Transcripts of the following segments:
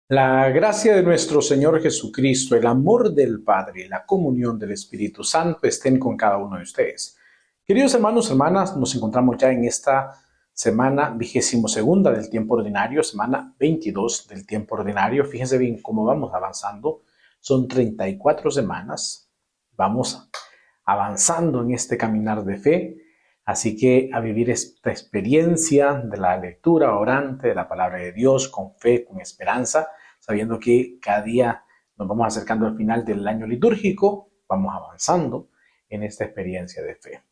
La gracia de nuestro Señor Jesucristo, el amor del Padre, la comunión del Espíritu Santo estén con cada uno de ustedes. Queridos hermanos, hermanas, nos encontramos ya en esta semana 22ª del tiempo ordinario, semana 22 del tiempo ordinario. Fíjense bien cómo vamos avanzando. Son 34 semanas. Vamos avanzando en este caminar de fe. Así que a vivir esta experiencia de la lectura orante de la palabra de Dios con fe, con esperanza, sabiendo que cada día nos vamos acercando al final del año litúrgico, vamos avanzando en esta experiencia de fe.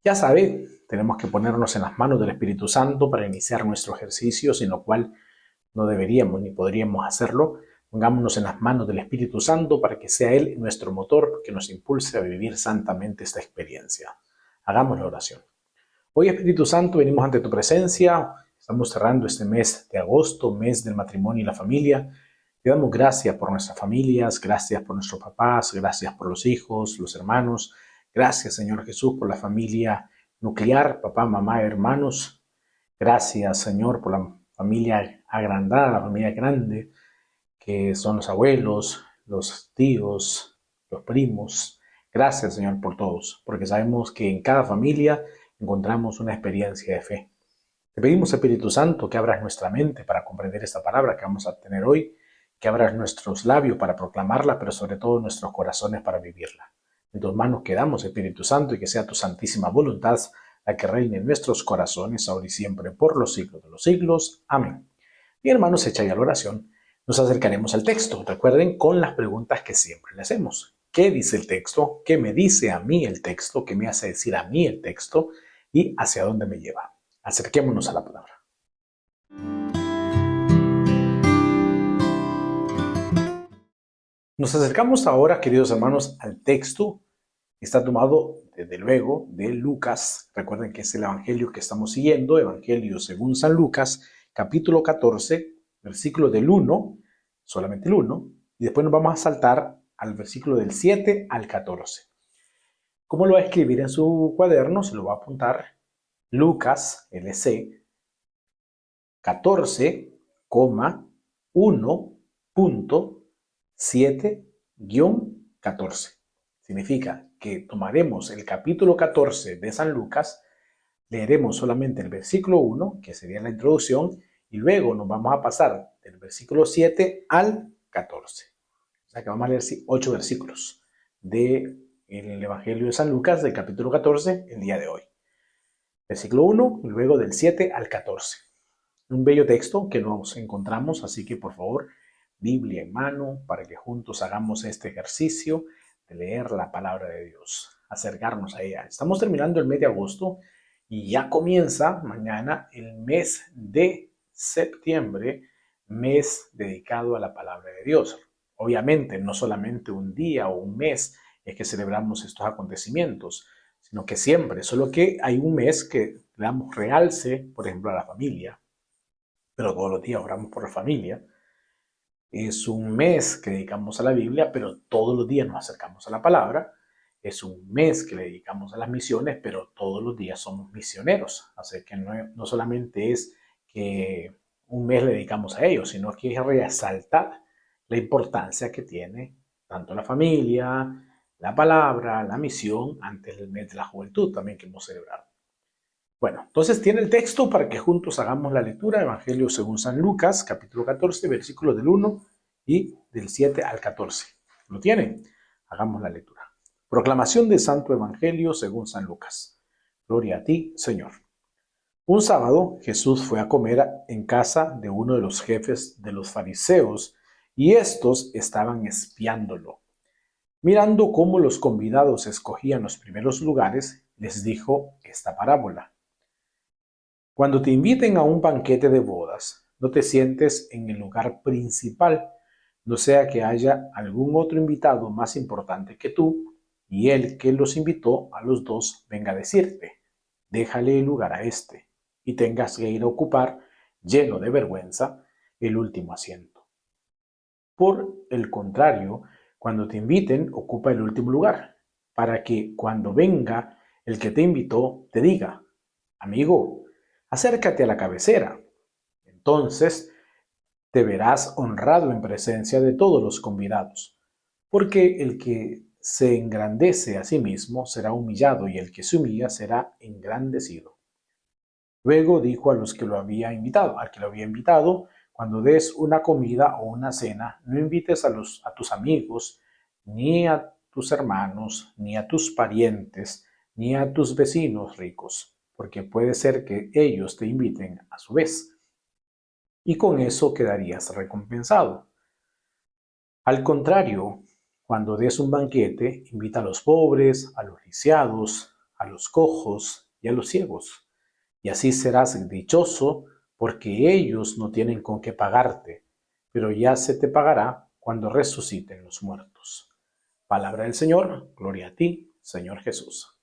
Ya sabe, tenemos que ponernos en las manos del Espíritu Santo para iniciar nuestro ejercicio, sin lo cual no deberíamos ni podríamos hacerlo. Pongámonos en las manos del Espíritu Santo para que sea Él nuestro motor que nos impulse a vivir santamente esta experiencia. Hagamos la oración. Hoy, Espíritu Santo, venimos ante tu presencia. Estamos cerrando este mes de agosto, mes del matrimonio y la familia. Te damos gracias por nuestras familias, gracias por nuestros papás, gracias por los hijos, los hermanos. Gracias, Señor Jesús, por la familia nuclear, papá, mamá, hermanos. Gracias, Señor, por la familia agrandada, la familia grande, que son los abuelos, los tíos, los primos. Gracias, Señor, por todos, porque sabemos que en cada familia encontramos una experiencia de fe. Te pedimos, Espíritu Santo, que abras nuestra mente para comprender esta palabra que vamos a tener hoy, que abras nuestros labios para proclamarla, pero sobre todo nuestros corazones para vivirla. En tus manos quedamos, Espíritu Santo, y que sea tu santísima voluntad la que reine en nuestros corazones, ahora y siempre, por los siglos de los siglos. Amén. Bien, hermanos, hecha ya la oración, nos acercaremos al texto. Recuerden, con las preguntas que siempre le hacemos. ¿Qué dice el texto? ¿Qué me dice a mí el texto? ¿Qué me hace decir a mí el texto? ¿Y hacia dónde me lleva? Acerquémonos a la palabra. Nos acercamos ahora, queridos hermanos, al texto. Está tomado, desde luego, de Lucas. Recuerden que es el evangelio que estamos siguiendo, Evangelio según San Lucas, capítulo 14, versículo del 1, solamente el 1, y después nos vamos a saltar al versículo del 7 al 14. ¿Cómo lo va a escribir en su cuaderno? Se lo va a apuntar Lucas, LC, 14,1.7-14. Significa que tomaremos el capítulo 14 de San Lucas, leeremos solamente el versículo 1, que sería la introducción, y luego nos vamos a pasar del versículo 7 al 14. O sea que vamos a leer 8 versículos del Evangelio de San Lucas, del capítulo 14, el día de hoy. Versículo 1, y luego del 7 al 14. Un bello texto que nos encontramos, así que por favor, Biblia en mano, para que juntos hagamos este ejercicio de leer la palabra de Dios, acercarnos a ella. Estamos terminando el mes de agosto y ya comienza mañana el mes de septiembre, mes dedicado a la palabra de Dios. Obviamente, no solamente un día o un mes es que celebramos estos acontecimientos, sino que siempre, solo que hay un mes que le damos realce, por ejemplo, a la familia, pero todos los días oramos por la familia. Es un mes que dedicamos a la Biblia, pero todos los días nos acercamos a la palabra. Es un mes que le dedicamos a las misiones, pero todos los días somos misioneros. Así que no solamente es que un mes le dedicamos a ellos, sino que es resaltar la importancia que tiene tanto la familia, la palabra, la misión, antes del mes de la juventud también que hemos celebrado. Bueno, entonces tiene el texto para que juntos hagamos la lectura, Evangelio según San Lucas, capítulo 14, versículos del 1 y del 7 al 14. ¿Lo tiene? Hagamos la lectura. Proclamación del Santo Evangelio según San Lucas. Gloria a ti, Señor. Un sábado Jesús fue a comer en casa de uno de los jefes de los fariseos y estos estaban espiándolo. Mirando cómo los convidados escogían los primeros lugares, les dijo esta parábola. Cuando te inviten a un banquete de bodas, no te sientes en el lugar principal, no sea que haya algún otro invitado más importante que tú, y el que los invitó a los dos venga a decirte, déjale el lugar a este, y tengas que ir a ocupar, lleno de vergüenza, el último asiento. Por el contrario, cuando te inviten, ocupa el último lugar, para que cuando venga el que te invitó, te diga, amigo, acércate a la cabecera. Entonces te verás honrado en presencia de todos los convidados, porque el que se engrandece a sí mismo será humillado y el que se humilla será engrandecido. Luego dijo a los que lo había invitado, al que lo había invitado, cuando des una comida o una cena, no invites a tus amigos, ni a tus hermanos, ni a tus parientes, ni a tus vecinos ricos, porque puede ser que ellos te inviten a su vez, y con eso quedarías recompensado. Al contrario, cuando des un banquete, invita a los pobres, a los lisiados, a los cojos y a los ciegos, y así serás dichoso porque ellos no tienen con qué pagarte, pero ya se te pagará cuando resuciten los muertos. Palabra del Señor, gloria a ti, Señor Jesús.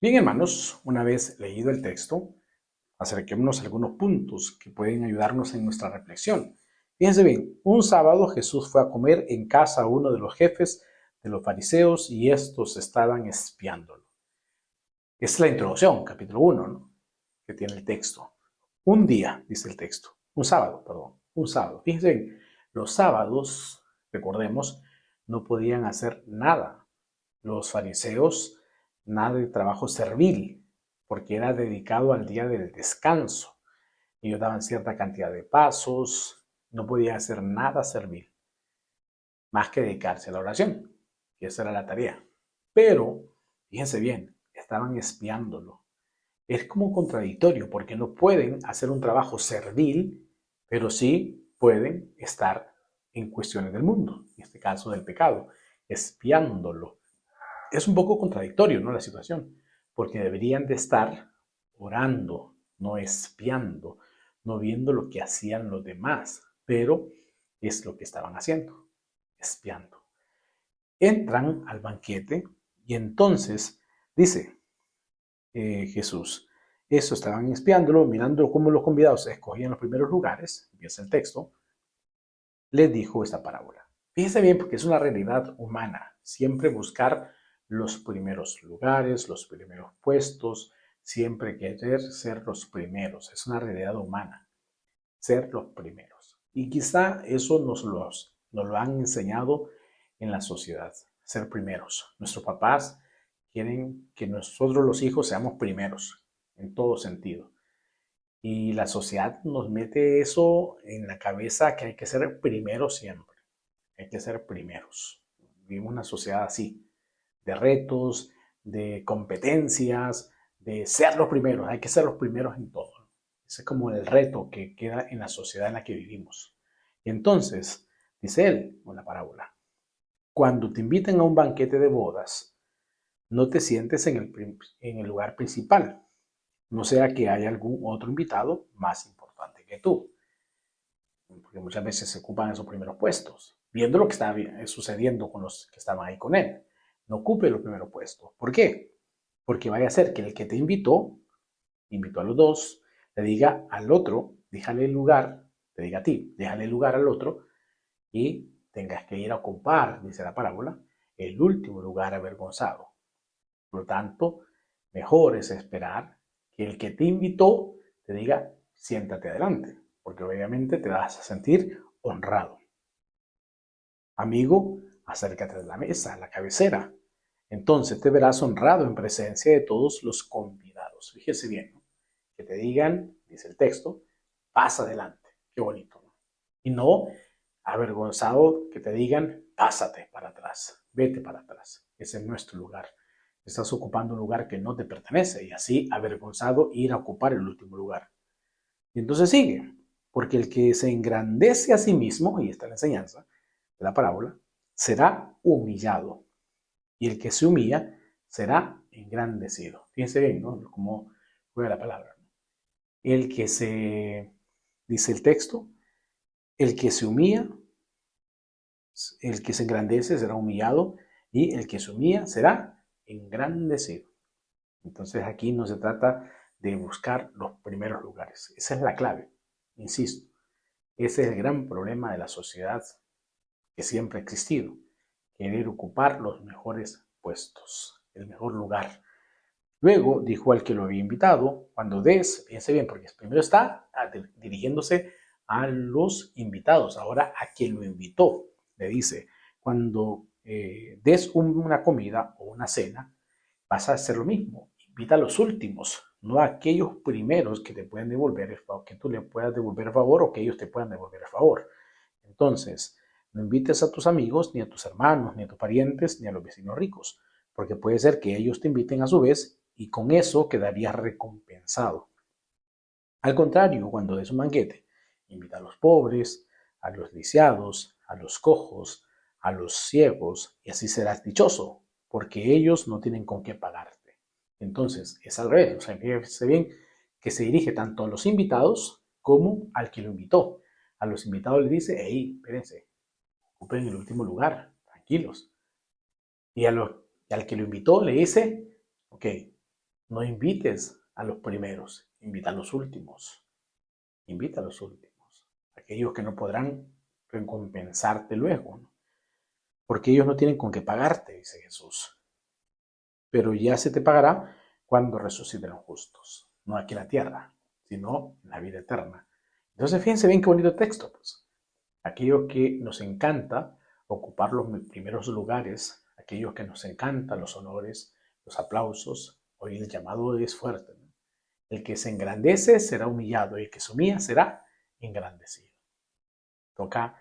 Bien, hermanos, una vez leído el texto, acerquémonos a algunos puntos que pueden ayudarnos en nuestra reflexión. Fíjense bien, un sábado Jesús fue a comer en casa a uno de los jefes de los fariseos y estos estaban espiándolo. Es la introducción, capítulo 1, ¿no? Que tiene el texto. Un día, dice el texto. Un sábado, perdón. Un sábado. Fíjense bien, los sábados, recordemos, no podían hacer nada. Los fariseos, nada de trabajo servil, porque era dedicado al día del descanso. Ellos daban cierta cantidad de pasos, no podían hacer nada servil, más que dedicarse a la oración, que esa era la tarea. Pero, fíjense bien, estaban espiándolo. Es como contradictorio porque no pueden hacer un trabajo servil, pero sí pueden estar en cuestiones del mundo, en este caso del pecado, espiándolo. Es un poco contradictorio, ¿no? La situación, porque deberían de estar orando, no espiando, no viendo lo que hacían los demás, pero es lo que estaban haciendo, espiando. Entran al banquete y entonces dice Jesús, eso estaban espiándolo, mirando cómo los convidados escogían los primeros lugares, empieza el texto, les dijo esta parábola. Fíjense bien porque es una realidad humana, siempre buscar los primeros lugares, los primeros puestos, siempre querer ser los primeros, es una realidad humana, ser los primeros. Y quizá eso nos lo han enseñado en la sociedad, ser primeros. Nuestros papás quieren que nosotros los hijos seamos primeros, en todo sentido. Y la sociedad nos mete eso en la cabeza que hay que ser primeros siempre, hay que ser primeros. Vivimos una sociedad así, de retos, de competencias, de ser los primeros, hay que ser los primeros en todo. Ese es como el reto que queda en la sociedad en la que vivimos. Y entonces, dice él, en la parábola, cuando te inviten a un banquete de bodas, no te sientes en el lugar principal, no sea que haya algún otro invitado más importante que tú, porque muchas veces se ocupan esos primeros puestos, viendo lo que está sucediendo con los que estaban ahí con él. No ocupe los primeros puestos. ¿Por qué? Porque vaya a ser que el que te invitó a los dos, le diga al otro, déjale el lugar, te diga a ti, déjale el lugar al otro y tengas que ir a ocupar, dice la parábola, el último lugar avergonzado. Por lo tanto, mejor es esperar que el que te invitó te diga, siéntate adelante, porque obviamente te vas a sentir honrado. Amigo, acércate de la mesa, a la cabecera. Entonces te verás honrado en presencia de todos los convidados. Fíjese bien, ¿no? Que te digan, dice el texto, pasa adelante. Qué bonito, ¿no? Y no avergonzado que te digan, pásate para atrás, vete para atrás. Ese no es tu lugar. Estás ocupando un lugar que no te pertenece y así avergonzado ir a ocupar el último lugar. Y entonces sigue, porque el que se engrandece a sí mismo, y esta es la enseñanza de la parábola, será humillado. Y el que se humilla será engrandecido. Fíjense bien, ¿no? Cómo juega la palabra. El que se, dice el texto, el que se humilla, el que se engrandece será humillado y el que se humilla será engrandecido. Entonces aquí no se trata de buscar los primeros lugares. Esa es la clave, insisto. Ese es el gran problema de la sociedad que siempre ha existido. Querer ocupar los mejores puestos, el mejor lugar, Luego dijo al que lo había invitado, cuando des, fíjense bien, porque primero está dirigiéndose a los invitados, ahora a quien lo invitó, le dice, cuando des una comida o una cena, vas a hacer lo mismo, invita a los últimos, no a aquellos primeros que te pueden devolver el favor, que tú le puedas devolver el favor o que ellos te puedan devolver el favor. Entonces, no invites a tus amigos, ni a tus hermanos, ni a tus parientes, ni a los vecinos ricos, porque puede ser que ellos te inviten a su vez y con eso quedarías recompensado. Al contrario, cuando des un banquete, invita a los pobres, a los lisiados, a los cojos, a los ciegos, y así serás dichoso, porque ellos no tienen con qué pagarte. Entonces, es al revés. O sea, fíjense bien que se dirige tanto a los invitados como al que lo invitó. A los invitados les dice, hey, espérense, ocupen el último lugar, tranquilos. Y al que lo invitó le dice, ok, no invites a los primeros, invita a los últimos, invita a los últimos, aquellos que no podrán recompensarte luego, ¿no? Porque ellos no tienen con qué pagarte, dice Jesús. Pero ya se te pagará cuando resuciten los justos, no aquí en la tierra, sino en la vida eterna. Entonces fíjense bien qué bonito texto, pues. Aquellos que nos encanta ocupar los primeros lugares, aquellos que nos encantan los honores, los aplausos, hoy el llamado es fuerte, ¿no? El que se engrandece será humillado y el que se humilla será engrandecido. Toca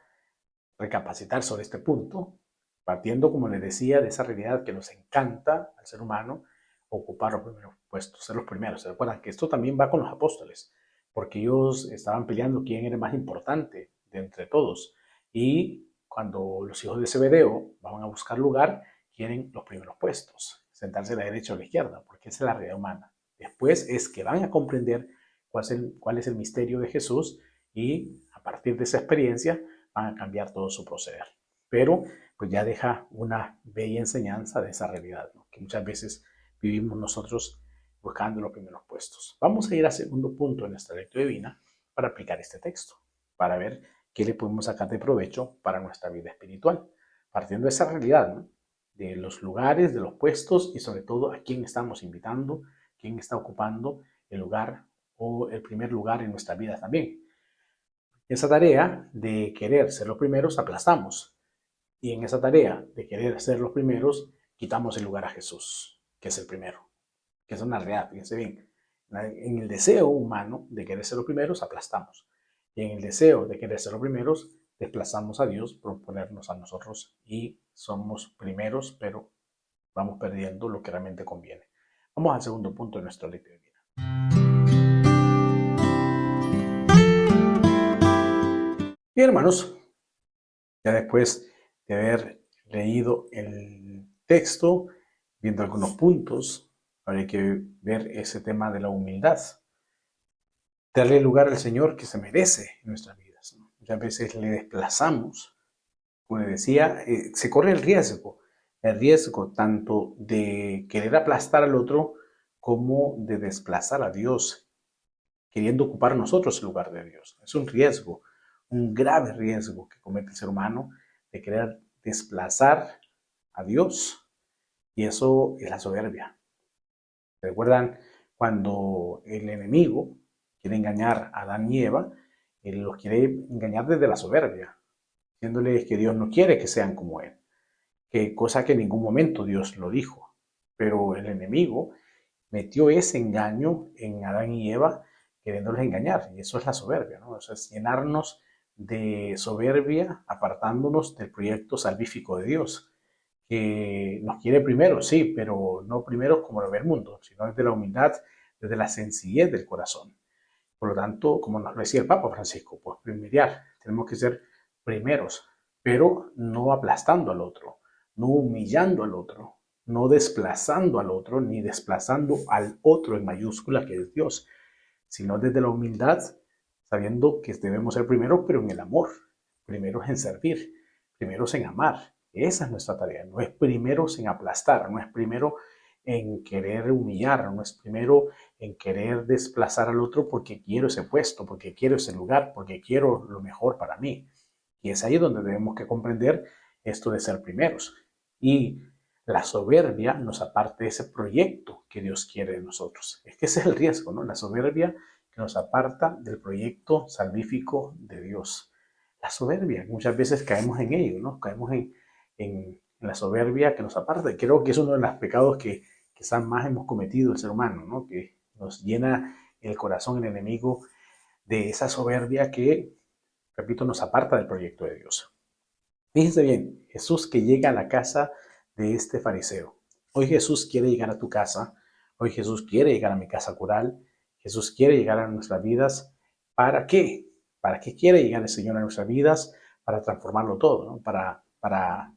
recapacitar sobre este punto, partiendo, como les decía, de esa realidad que nos encanta al ser humano ocupar los primeros puestos, ser los primeros. ¿Se recuerdan que esto también va con los apóstoles? Porque ellos estaban peleando quién era más importante de entre todos. Y cuando los hijos de Zebedeo van a buscar lugar, quieren los primeros puestos, sentarse a la derecha o a la izquierda, porque esa es la realidad humana. Después es que van a comprender cuál es el misterio de Jesús y a partir de esa experiencia van a cambiar todo su proceder. Pero pues ya deja una bella enseñanza de esa realidad, ¿no? Que muchas veces vivimos nosotros buscando los primeros puestos. Vamos a ir al segundo punto de nuestra lectura divina para aplicar este texto, para ver qué le podemos sacar de provecho para nuestra vida espiritual, partiendo de esa realidad, ¿no? De los lugares, de los puestos y sobre todo a quién estamos invitando, quién está ocupando el lugar o el primer lugar en nuestra vida también. Esa tarea de querer ser los primeros aplastamos. Y en esa tarea de querer ser los primeros, quitamos el lugar a Jesús, que es el primero, que es una realidad, fíjense bien. En el deseo humano de querer ser los primeros, aplastamos. Y en el deseo de querer ser los primeros, desplazamos a Dios por ponernos a nosotros y somos primeros, pero vamos perdiendo lo que realmente conviene. Vamos al segundo punto de nuestra lectura divina. Bien, hermanos, ya después de haber leído el texto, viendo algunos puntos, habría que ver ese tema de la humildad. Darle lugar al Señor que se merece en nuestras vidas, ¿no? Muchas veces le desplazamos, como les decía, se corre el riesgo tanto de querer aplastar al otro como de desplazar a Dios, queriendo ocupar nosotros el lugar de Dios. Es un riesgo, un grave riesgo que comete el ser humano de querer desplazar a Dios. Y eso es la soberbia. ¿Recuerdan cuando el enemigo quiere engañar a Adán y Eva? Él los quiere engañar desde la soberbia, diciéndoles que Dios no quiere que sean como Él, que cosa que en ningún momento Dios lo dijo. Pero el enemigo metió ese engaño en Adán y Eva, queriéndoles engañar. Y eso es la soberbia, ¿no? Eso es llenarnos de soberbia, apartándonos del proyecto salvífico de Dios, que nos quiere primero, sí, pero no primero como lo ve el mundo, sino desde la humildad, desde la sencillez del corazón. Por lo tanto, como nos lo decía el Papa Francisco, pues primeriar, tenemos que ser primeros, pero no aplastando al otro, no humillando al otro, no desplazando al otro, ni desplazando al otro en mayúscula que es Dios, sino desde la humildad, sabiendo que debemos ser primeros, pero en el amor, primeros en servir, primeros en amar. Esa es nuestra tarea, no es primeros en aplastar, no es primero en querer humillar, no es primero en querer desplazar al otro porque quiero ese puesto, porque quiero ese lugar, porque quiero lo mejor para mí. Y es ahí donde debemos que comprender esto de ser primeros. Y la soberbia nos aparte de ese proyecto que Dios quiere de nosotros. Es que ese es el riesgo, ¿no? La soberbia que nos aparta del proyecto salvífico de Dios. La soberbia, muchas veces caemos en ello, ¿no? Caemos en la soberbia que nos aparta. Creo que es uno de los pecados que quizás más hemos cometido el ser humano, ¿no? Que nos llena el corazón el enemigo de esa soberbia que, repito, nos aparta del proyecto de Dios. Fíjense bien, Jesús que llega a la casa de este fariseo. Hoy Jesús quiere llegar a tu casa, hoy Jesús quiere llegar a mi casa cural, Jesús quiere llegar a nuestras vidas. ¿Para qué? ¿Para qué quiere llegar el Señor a nuestras vidas? Para transformarlo todo, ¿no? Para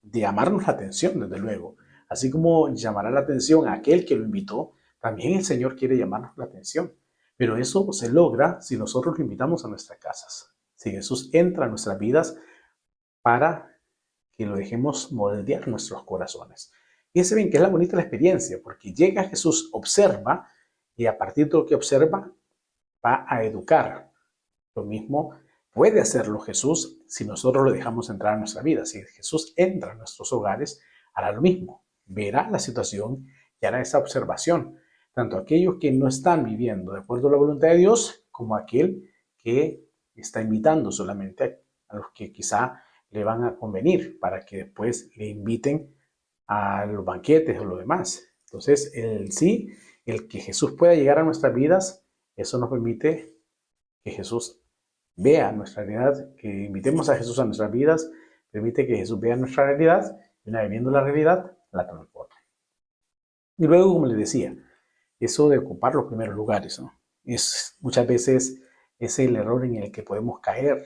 llamarnos la atención, desde luego. Así como llamará la atención a aquel que lo invitó, también el Señor quiere llamarnos la atención. Pero eso se logra si nosotros lo invitamos a nuestras casas. Si Jesús entra a nuestras vidas para que lo dejemos moldear nuestros corazones. Fíjense bien que es la bonita la experiencia, porque llega Jesús, observa, y a partir de lo que observa, va a educar. Lo mismo puede hacerlo Jesús si nosotros lo dejamos entrar a nuestra vida. Si Jesús entra a nuestros hogares, hará lo mismo. Verá la situación y hará esa observación. Tanto aquellos que no están viviendo de acuerdo a la voluntad de Dios, como aquel que está invitando solamente a los que quizá le van a convenir para que después le inviten a los banquetes o lo demás. Entonces, el que Jesús pueda llegar a nuestras vidas, eso nos permite que Jesús vea nuestra realidad, que invitemos a Jesús a nuestras vidas, permite que Jesús vea nuestra realidad y una vez viendo la realidad, la transforme. Y luego, como les decía, eso de ocupar los primeros lugares, ¿no? Muchas veces es el error en el que podemos caer,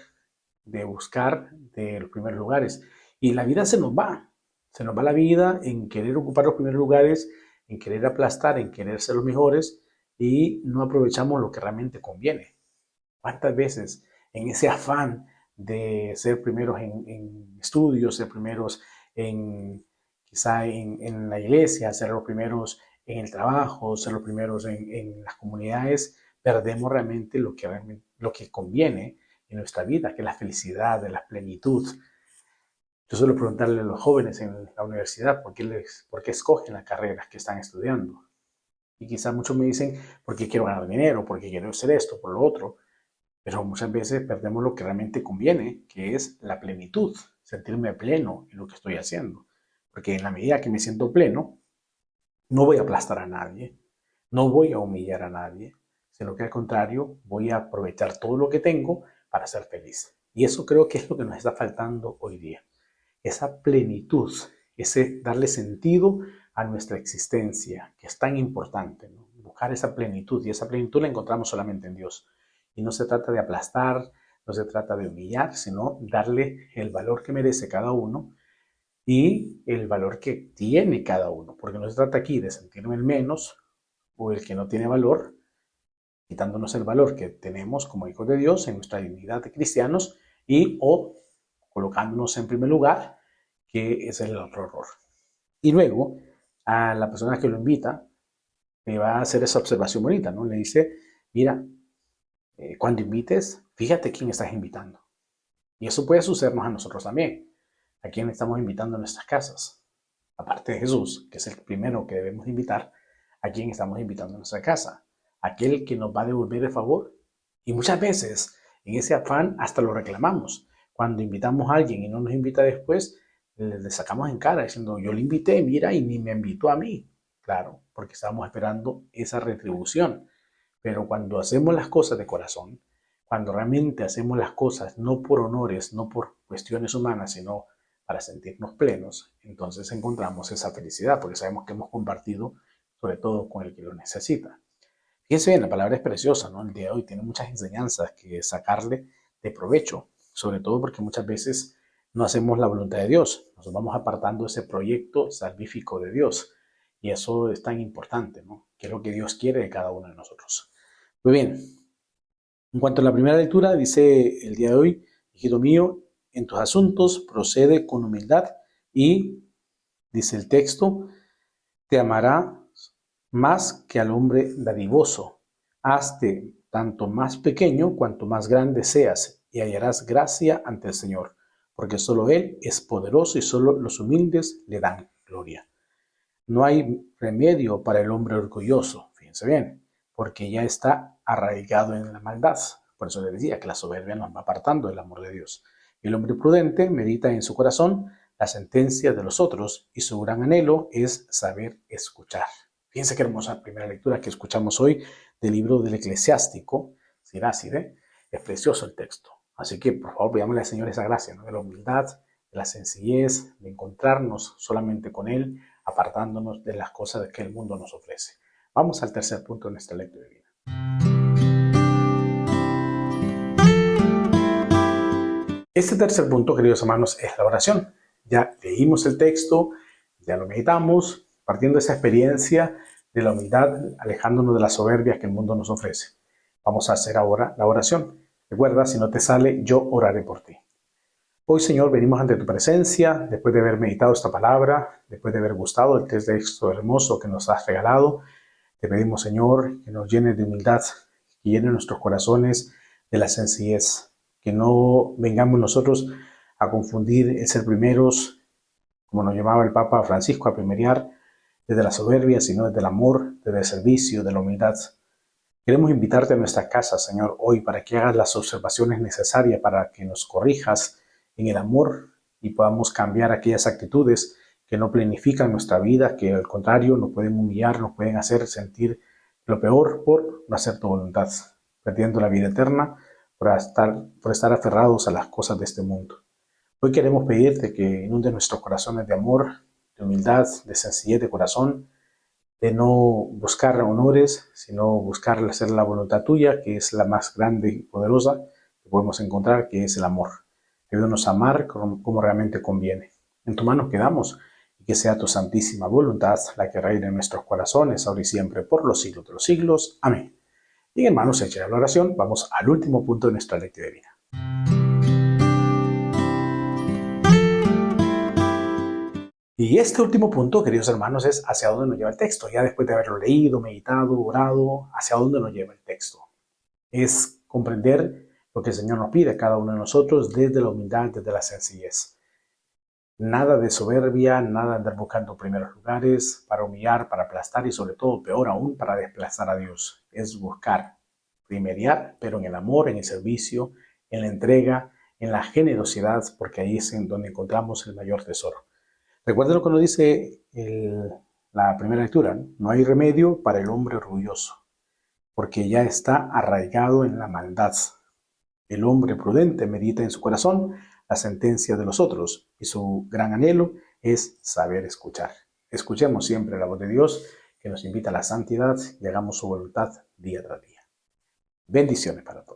de buscar de los primeros lugares. Y la vida se nos va la vida en querer ocupar los primeros lugares, en querer aplastar, en querer ser los mejores y no aprovechamos lo que realmente conviene. ¿Cuántas veces en ese afán de ser primeros en estudios, ser primeros quizá en la iglesia, ser los primeros en el trabajo, ser los primeros en las comunidades, perdemos realmente lo que conviene en nuestra vida, que es la felicidad, la plenitud? Yo suelo preguntarle a los jóvenes en la universidad por qué escogen las carreras que están estudiando. Y quizá muchos me dicen, porque quiero ganar dinero, porque quiero hacer esto, por lo otro. Pero muchas veces perdemos lo que realmente conviene, que es la plenitud, sentirme pleno en lo que estoy haciendo. Porque en la medida que me siento pleno, no voy a aplastar a nadie, no voy a humillar a nadie, sino que al contrario, voy a aprovechar todo lo que tengo para ser feliz. Y eso creo que es lo que nos está faltando hoy día. Esa plenitud, ese darle sentido a nuestra existencia, que es tan importante, ¿no? Buscar esa plenitud, y esa plenitud la encontramos solamente en Dios. Y no se trata de aplastar, no se trata de humillar, sino darle el valor que merece cada uno y el valor que tiene cada uno. Porque no se trata aquí de sentirme el menos o el que no tiene valor, quitándonos el valor que tenemos como hijos de Dios en nuestra dignidad de cristianos o colocándonos en primer lugar, que es el otro error. Y luego, a la persona que lo invita, le va a hacer esa observación bonita, ¿no? Le dice, mira, cuando invites, fíjate quién estás invitando. Y eso puede sucedernos a nosotros también. ¿A quién estamos invitando a nuestras casas? Aparte de Jesús, que es el primero que debemos invitar, ¿a quién estamos invitando a nuestra casa? Aquel que nos va a devolver el favor. Y muchas veces, en ese afán, hasta lo reclamamos. Cuando invitamos a alguien y no nos invita después, le sacamos en cara diciendo, yo le invité, mira, y ni me invitó a mí. Claro, porque estábamos esperando esa retribución. Pero cuando hacemos las cosas de corazón, cuando realmente hacemos las cosas no por honores, no por cuestiones humanas, sino para sentirnos plenos, entonces encontramos esa felicidad, porque sabemos que hemos compartido sobre todo con el que lo necesita. Fíjense bien, la palabra es preciosa, ¿no? El día de hoy tiene muchas enseñanzas que sacarle de provecho, sobre todo porque muchas veces no hacemos la voluntad de Dios, nos vamos apartando de ese proyecto salvífico de Dios. Y eso es tan importante, ¿no? Que es lo que Dios quiere de cada uno de nosotros. Muy bien, en cuanto a la primera lectura, dice el día de hoy, hijito mío, en tus asuntos procede con humildad y, dice el texto, te amará más que al hombre dadivoso. Hazte tanto más pequeño cuanto más grande seas y hallarás gracia ante el Señor, porque solo Él es poderoso y solo los humildes le dan gloria. gloria. No hay remedio para el hombre orgulloso, fíjense bien, porque ya está arraigado en la maldad. Por eso le decía que la soberbia nos va apartando del amor de Dios. El hombre prudente medita en su corazón la sentencia de los otros y su gran anhelo es saber escuchar. Fíjense qué hermosa primera lectura que escuchamos hoy del libro del Eclesiástico, Siráside. Es precioso el texto. Así que, por favor, pidámosle al Señor esa gracia, ¿no? De la humildad, de la sencillez, de encontrarnos solamente con Él, apartándonos de las cosas que el mundo nos ofrece. Vamos al tercer punto de nuestra lectura divina. Este tercer punto, queridos hermanos, es la oración. Ya leímos el texto, ya lo meditamos, partiendo de esa experiencia de la humildad, alejándonos de la soberbia que el mundo nos ofrece. Vamos a hacer ahora la oración. Recuerda, si no te sale, yo oraré por ti. Hoy, Señor, venimos ante tu presencia, después de haber meditado esta palabra, después de haber gustado el texto hermoso que nos has regalado. Te pedimos, Señor, que nos llenes de humildad, que llene nuestros corazones de la sencillez, que no vengamos nosotros a confundir el ser primeros, como nos llamaba el Papa Francisco, a primerear desde la soberbia, sino desde el amor, desde el servicio, de la humildad. Queremos invitarte a nuestra casa, Señor, hoy para que hagas las observaciones necesarias, para que nos corrijas en el amor y podamos cambiar aquellas actitudes que no planifican nuestra vida, que al contrario nos pueden humillar, nos pueden hacer sentir lo peor por no hacer tu voluntad, perdiendo la vida eterna por estar aferrados a las cosas de este mundo. Hoy queremos pedirte que inunde nuestros corazones de amor, de humildad, de sencillez de corazón, de no buscar honores, sino buscar hacer la voluntad tuya, que es la más grande y poderosa que podemos encontrar, que es el amor. Ayúdanos a amar como realmente conviene. En tu mano quedamos, y que sea tu santísima voluntad la que reine en nuestros corazones, ahora y siempre, por los siglos de los siglos. Amén. Y hermanos, hecha la oración, vamos al último punto de nuestra lectura divina. Y este último punto, queridos hermanos, es hacia dónde nos lleva el texto. Ya después de haberlo leído, meditado, orado, hacia dónde nos lleva el texto. Es comprender lo que el Señor nos pide a cada uno de nosotros desde la humildad, desde la sencillez. Nada de soberbia, nada de andar buscando primeros lugares para humillar, para aplastar y sobre todo, peor aún, para desplazar a Dios. Es buscar primerear, pero en el amor, en el servicio, en la entrega, en la generosidad, porque ahí es en donde encontramos el mayor tesoro. Recuerden lo que nos dice la primera lectura, ¿no? No hay remedio para el hombre orgulloso, porque ya está arraigado en la maldad. El hombre prudente medita en su corazón la sentencia de los otros y su gran anhelo es saber escuchar. Escuchemos siempre la voz de Dios que nos invita a la santidad y hagamos su voluntad día tras día. Bendiciones para todos.